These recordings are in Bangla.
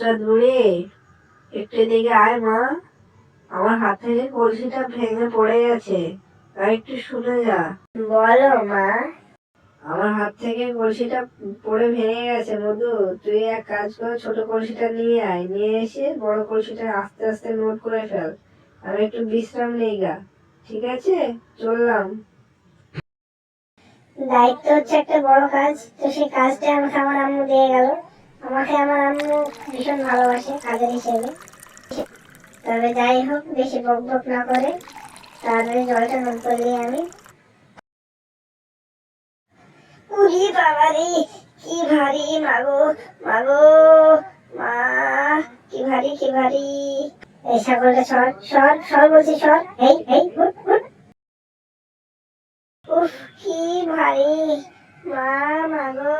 অনেকটা দূরে, একটু এদিকে আয় মা। আমার হাত থেকে কলসিটা ভেঙে পড়ে গেছে, আর একটু শুনে যা। বলো মা। আমার হাত থেকে কলসিটা পড়ে ভেঙে গেছে মধু। তুই এক কাজ কর, ছোট কলসিটা নিয়ে আয়, নিয়ে এসে বড় কলসিটা আস্তে আস্তে নোট করে ফেল। আমি একটু বিশ্রাম নেই গা, ঠিক আছে? চললাম। দায়িত্ব হচ্ছে একটা বড় কাজ, তো সেই কাজটা আমাকে আমার আম্মু দিয়ে গেল। আমাকে আমার আম্মু ভীষণ ভালোবাসে কাজের হিসেবে। তবে যাই হোক, বেশি বক বক না করে তাড়াতাড়ি জলটা নোট করে দিই আমি। উরি বাবারে, কি ভারী মাগো, মাগো, মা, কি ভারী, কি ভারী। এই ছাগলটা সর সর সর বলছি, সর। এই এই হুট হুট। উফ, কি ভারী, মা, মাগো।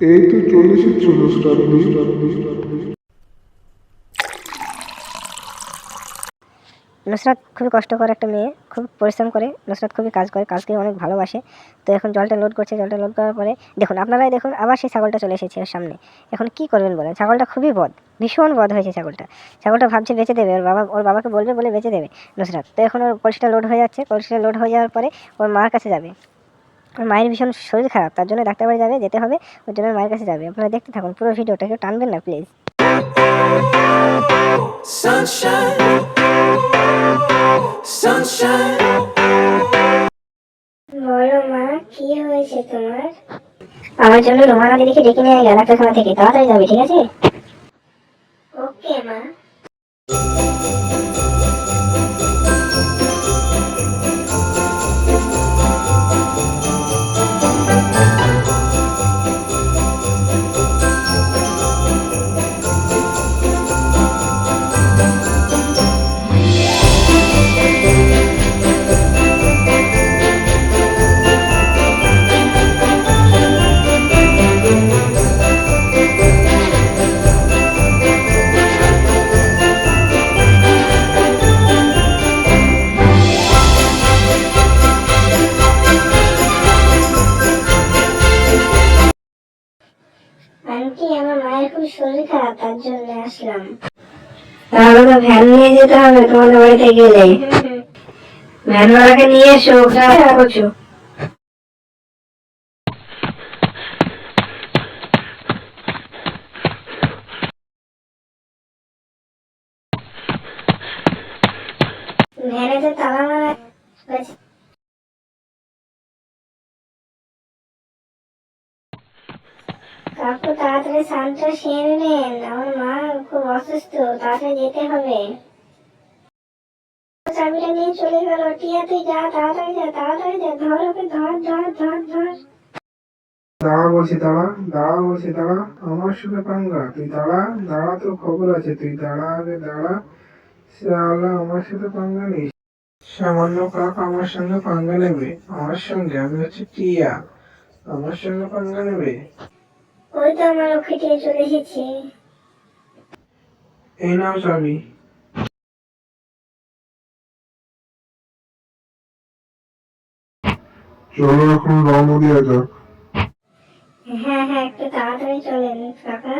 এই তো চলে এসেছো নুসরাত। নুসরাত খুবই কষ্টকর একটা মেয়ে, খুব পরিশ্রম করে। নুসরাত খুবই কাজ করে, কাজকে অনেক ভালোবাসে। তো এখন জলটা লোড করছে, জলটা লোড করার পরে দেখুন, আপনারাই দেখুন, আবার সেই ছাগলটা চলে এসেছে ওর সামনে। এখন কি করবেন বলেন? ছাগলটা খুবই বদ, ভীষণ বদ হয়েছে ছাগলটা। ছাগলটা ভাবছে বেঁচে দেবে, ওর বাবাকে বলবে বলে বেঁচে দেবে নুসরাত। তো এখন ওর কলসিটা লোড হয়ে যাচ্ছে, কলসিটা লোড হয়ে যাওয়ার পরে ওর মার কাছে যাবে। ওর মায়ের ভীষণ শরীর খারাপ, তার জন্য ডাক্তার বাড়ি যাবে, যেতে হবে, ওর জন্য মায়ের কাছে যাবে। আপনারা দেখতে থাকুন পুরো ভিডিওটা, কেউ টানবেন না প্লিজ। Sunshine, sunshine. বলো মা, কি হয়েছে তোমার? আমার জন্য রোমানা দিদিকে ডেকে নিয়ে গেল ডাক্তারখানা থেকে, তাড়াতাড়ি যাবে, ঠিক আছে? ওকে মা। আন্টি, আমার মায়ের খুব শরীর খারাপ, তার জন্য আসলাম। তাহলে তো ভ্যান নিয়ে যেতে হবে তোমাদের বাড়িতে গেলে। ভ্যানওয়ালাকে নিয়ে এসো, করছো। ভ্যানে তো তালা মারা হয়েছে। কাকু, তাড়াতাড়ি স্নানটা সেরে নেন, আমার মা খুব অসুস্থ, তাড়াতাড়ি যেতে হবে। চাবিটা নিয়ে চলে গেল। টিয়া, তুই যা, তাড়াতাড়ি যা, তাড়াতাড়ি যা, ধর ওকে, ধর ধর ধর ধর। দাঁড়া বলছি, দাঁড়া, দাঁড়া বলছি, দাঁড়া। আমার সাথে পাঙ্গা? তুই দাঁড়া, দাঁড়া, তো খবর আছে, তুই দাঁড়া, আগে দাঁড়া। শালা আমার সাথে পাঙ্গা নিস? সামান্য কাক আমার সঙ্গে পাঙ্গা নেবে? আমার সঙ্গে? আমি হচ্ছে টিয়া, আমার সঙ্গে পাঙ্গা নেবে? ওই তো আমার ওকে টিয়ে চলে এসেছে। এই নাও চাবি। চলো এখন রওনা দেওয়া যাক। হ্যাঁ হ্যাঁ, একটু তাড়াতাড়ি চলেন কাকা।